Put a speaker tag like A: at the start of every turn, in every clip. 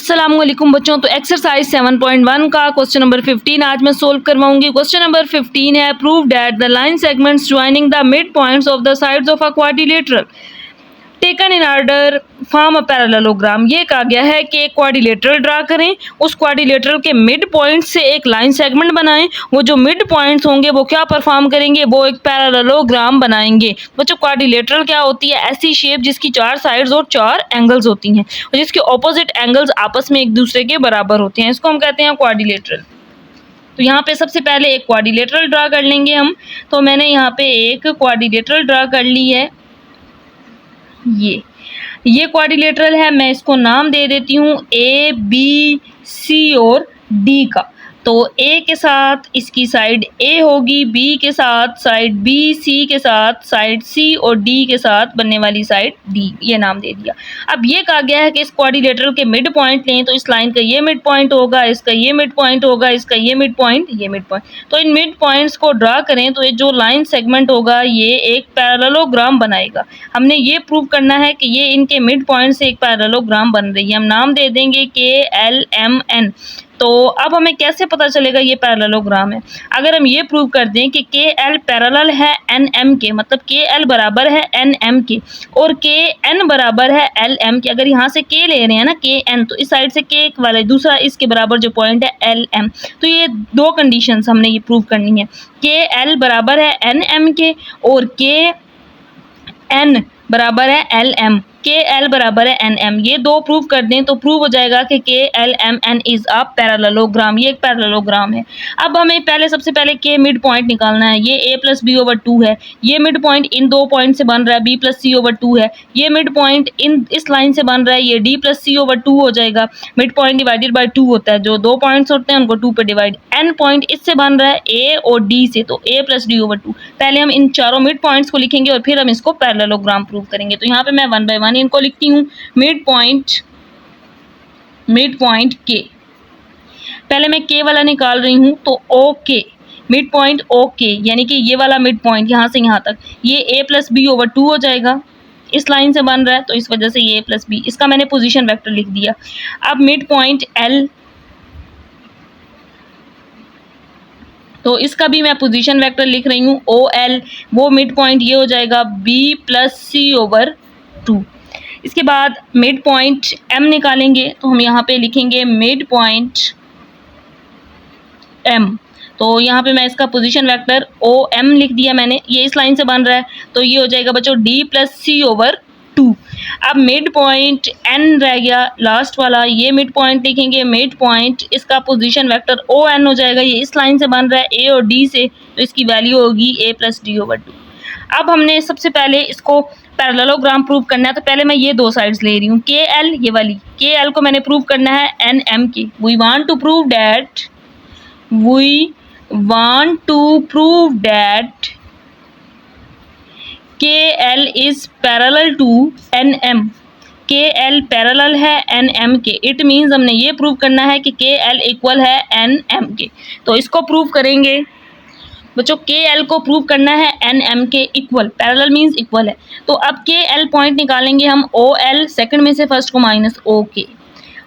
A: अस्सलामुअलैकुम बच्चों। तो एक्सरसाइज 7.1 का क्वेश्चन नंबर 15 आज मैं सोल्व करवाऊंगी। क्वेश्चन नंबर 15 है, prove that the line segments joining the mid points of the sides of a quadrilateral taken in order form a parallelogram. ये कहा गया है कि एक क्वाड्रिलेटरल ड्रा करें, उस क्वाड्रिलेटरल के मिड पॉइंट से एक लाइन सेगमेंट बनाएं, वो जो मिड पॉइंट्स होंगे वो क्या परफॉर्म करेंगे, वो एक पैरेललोग्राम बनाएंगे। बच्चों क्वाड्रिलेटरल क्या होती है? ऐसी शेप जिसकी 4 साइड्स और 4 एंगल्स होती हैं और जिसके ऑपोजिट एंगल्स आपस में एक दूसरे के बराबर होते हैं, इसको हम कहते हैं क्वाड्रिलेटरल। तो यहाँ पे सबसे पहले एक क्वाड्रिलेटरल ड्रा कर लेंगे हम। तो मैंने यहाँ पे एक क्वाड्रिलेटरल ड्रा कर ली है। ये क्वाड्रिलेटरल है, मैं इसको नाम दे देती हूँ ए बी सी और डी का। तो ए के साथ इसकी साइड ए होगी, बी के साथ साइड बी, सी के साथ साइड सी और डी के साथ बनने वाली साइड डी, ये नाम दे दिया। अब ये कहा गया है कि इस क्वाड्रिलेटरल के मिड पॉइंट लें, तो इस लाइन का ये मिड पॉइंट होगा, इसका ये मिड पॉइंट होगा, इसका ये मिड पॉइंट, ये मिड पॉइंट। तो इन मिड पॉइंट्स को ड्रा करें तो ये जो लाइन सेगमेंट होगा ये एक पैरेललोग्राम बनाएगा। हमने ये प्रूव करना है कि ये इनके मिड पॉइंट से एक पैरेललोग्राम बन रही है। हम नाम दे देंगे KLMN। तो अब हमें कैसे पता चलेगा ये पैरेललोग्राम है? अगर हम ये प्रूव कर दें कि KL पैरेलल है NM के, मतलब KL बराबर है NM के और KN बराबर है LM के। अगर यहाँ से K ले रहे हैं ना KN, तो इस साइड से K वाले दूसरा इसके बराबर जो पॉइंट है LM। तो ये दो कंडीशंस हमने ये प्रूव करनी है, KL बराबर है NM के और KN बराबर है LM। KL बराबर है NM, ये दो प्रूव कर दें तो प्रूव हो जाएगा कि KLMN इज अ पैरेललोग्राम, ये एक पैरेललोग्राम है। अब हमें सबसे पहले K मिड पॉइंट निकालना है। ये A प्लस बी ओवर 2 है, ये मिड पॉइंट इन दो पॉइंट से बन रहा है B प्लस सी ओवर 2 है। ये मिड पॉइंट इस लाइन से बन रहा है, ये D प्लस सी ओवर 2 हो जाएगा। मिड पॉइंट डिवाइडेड बाई 2 होता है, जो दो पॉइंट्स होते हैं उनको 2 पे डिवाइड। N पॉइंट इससे बन रहा है A और D से, तो A प्लस डी ओवर 2। पहले हम इन चारों मिड पॉइंट्स को लिखेंगे और फिर हम इसको पैरेललोग्राम प्रूव करेंगे। तो यहाँ पे मैं 1 बाय 1 इनको लिखती हूँ। मिड पॉइंट K, पहले मैं K वाला निकाल रही हूँ, तो OK मिड पॉइंट OK, यानी कि ये वाला मिड पॉइंट यहाँ से यहाँ तक ये A प्लस बी ओवर 2 हो जाएगा। इस लाइन से बन रहा है तो इस वजह से ये A प्लस बी, इसका मैंने पोजीशन वेक्टर लिख दिया। अब मिड पॉइंट L, तो इसका भी मैं पोजीशन वेक्टर लिख रही हूँ OL, वो मिड पॉइंट ये हो जाएगा B प्लस सी ओवर 2। इसके बाद मिड पॉइंट M निकालेंगे, तो हम यहाँ पे लिखेंगे मिड पॉइंट M। तो यहाँ पे मैं इसका पोजीशन वेक्टर OM लिख दिया मैंने, ये इस लाइन से बन रहा है तो ये हो जाएगा बच्चों D प्लस सी ओवर 2। अब मिड पॉइंट N रह गया लास्ट वाला, ये मिड पॉइंट लिखेंगे मिड पॉइंट, इसका पोजीशन वेक्टर ON हो जाएगा, ये इस लाइन से बन रहा है A और D से, तो इसकी वैल्यू होगी A प्लस डी ओवर 2। अब हमने सबसे पहले इसको पैरेललोग्राम प्रूव करना है, तो पहले मैं ये दो साइड्स ले रही हूँ KL, ये वाली KL को मैंने प्रूव करना है NM के। We want to prove that KL is parallel to NM। KL parallel है NM के, इट मीन्स हमने ये प्रूव करना है कि KL इक्वल है NM के। तो इसको प्रूव करेंगे बच्चों, KL को प्रूव करना है NM के इक्वल, पैरेलल मीन्स इक्वल है। तो अब KL पॉइंट निकालेंगे हम OL, सेकंड में से फर्स्ट को माइनस OK,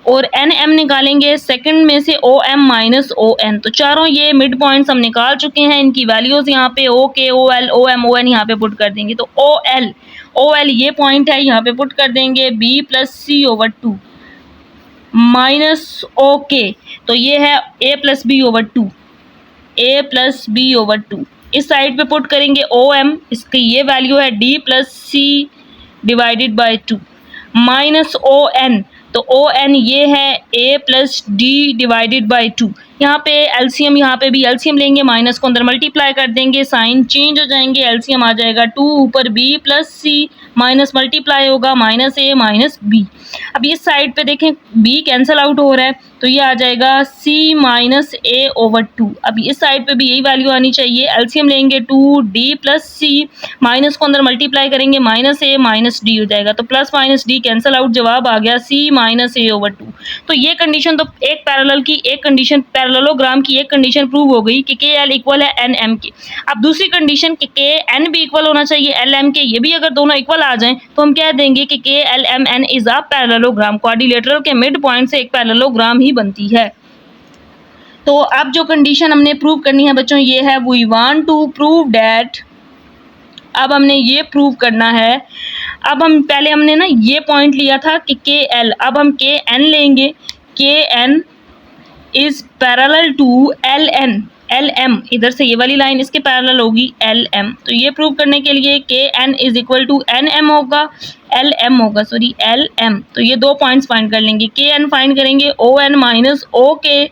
A: और NM निकालेंगे सेकंड में से OM माइनस ON। तो चारों ये मिड पॉइंट्स हम निकाल चुके हैं, इनकी वैल्यूज यहाँ पे OK, OL, OM, ON यहाँ पे पुट कर देंगे। तो OL ये पॉइंट है, यहाँ पे पुट कर देंगे B plus C over 2 minus OK, तो ये है A plus B over 2, A plus B over 2। इस साइड पे पुट करेंगे OM, इसकी ये वैल्यू है D plus C divided by 2 minus ON, तो ON ये है A plus D divided by 2। यहाँ पे एलसीएम, यहाँ पे भी एलसीएम लेंगे, माइनस को अंदर मल्टीप्लाई कर देंगे, साइन चेंज हो जाएंगे, एलसीएम आ जाएगा 2, ऊपर B प्लस सी, माइनस मल्टीप्लाई होगा माइनस A माइनस B। अब इस साइड पे देखें B कैंसिल आउट हो रहा है, तो ये आ जाएगा C माइनस A ओवर 2। अब इस साइड पे भी यही वैल्यू आनी चाहिए, एलसीएम लेंगे 2D प्लस सी, माइनस को अंदर मल्टीप्लाई करेंगे, माइनस A माइनस D हो जाएगा, तो plus minus D cancel out, जवाब आ गया C माइनस A ओवर 2। तो ये कंडीशन तो एक पैरेलल की, एक कंडीशन पैरेललोग्राम की एक कंडीशन प्रूव हो गई कि के एल इक्वल है एन एम के। अब दूसरी कंडीशन कि के एन भी इक्वल होना चाहिए एल एम के, ये भी अगर दोनों इक्वल आ जाएं तो हम कह देंगे कि K L M N is a parallelogram. Quadrilateral के मिड पॉइंट से एक पैरेललोग्राम ही बनती है। तो अब जो कंडीशन हमने प्रूव करनी है बच्चों ये है, we want to prove that, अब हमने ये प्रूव करना है। अब हम पहले हमने ना ये पॉइंट लिया था कि के एल, अब हम के एन लेंगे, K N is parallel to L N, L M, इधर से ये वाली लाइन इसके पैरेलल होगी एल एम। तो ये प्रूव करने के लिए K N is equal to N M होगा, एल एम होगा, सॉरी एल एम। तो ये दो पॉइंट्स फाइंड कर लेंगे, के एन फाइंड करेंगे ओ एन माइनस ओ के,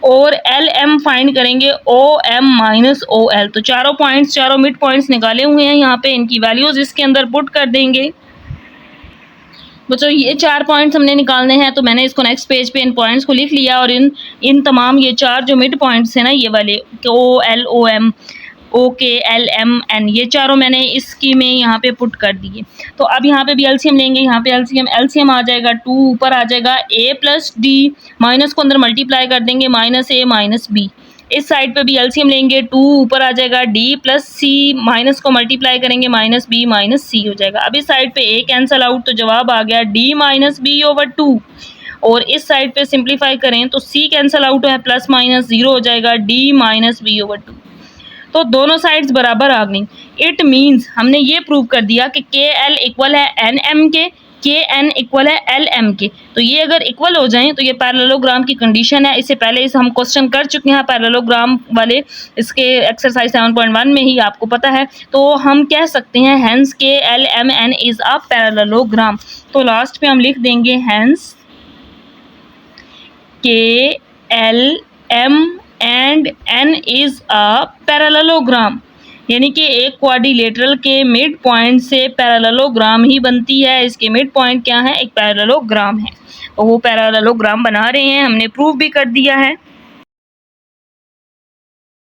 A: और एल एम फाइंड करेंगे O M minus O L. तो चारों पॉइंट्स, चारों मिड पॉइंट्स निकाले हुए हैं यहाँ पे, इनकी वैल्यूज इसके अंदर पुट कर देंगे। बच्चों ये 4 पॉइंट्स हमने निकालने हैं, तो मैंने इसको नेक्स्ट पेज पे इन पॉइंट्स को लिख लिया, और इन तमाम ये 4 जो मिड पॉइंट्स हैं ना ये वाले, O L O M O के एल एम एन, ये चारों मैंने इसकी में यहाँ पे पुट कर दिए। तो अब यहाँ पे भी एलसीएम लेंगे, यहाँ पे एलसीएम आ जाएगा 2, ऊपर आ जाएगा a प्लस डी, माइनस को अंदर मल्टीप्लाई कर देंगे, माइनस a माइनस b। इस साइड पे भी एलसीएम लेंगे, 2 ऊपर आ जाएगा d प्लस c, माइनस को मल्टीप्लाई करेंगे, माइनस b माइनस c हो जाएगा। अब इस साइड पे a कैंसल आउट, तो जवाब आ गया d माइनस b ओवर 2। और इस साइड पे सिंप्लीफाई करें तो c कैंसल आउट है, प्लस माइनस 0 हो जाएगा, d माइनस b ओवर 2। तो दोनों साइड्स बराबर आ गई। इट मीन्स हमने ये प्रूव कर दिया कि के एल इक्वल है एन एम के एन इक्वल है एल एम के। तो ये अगर इक्वल हो जाएं तो ये पैरेललोग्राम की कंडीशन है। इससे पहले इस हम क्वेश्चन कर चुके हैं पैरेललोग्राम वाले, इसके एक्सरसाइज 7.1 में ही आपको पता है। तो हम कह सकते हैं hence K L M N is a parallelogram. तो लास्ट पे हम लिख देंगे hence K L M and N is a parallelogram, यानी कि एक क्वाड्रिलेटरल के मिड पॉइंट से पैरेललोग्राम ही बनती है। इसके मिड पॉइंट क्या है, एक पैरेललोग्राम है। और वो पैरेललोग्राम बना रहे हैं, हमने प्रूव भी कर दिया है।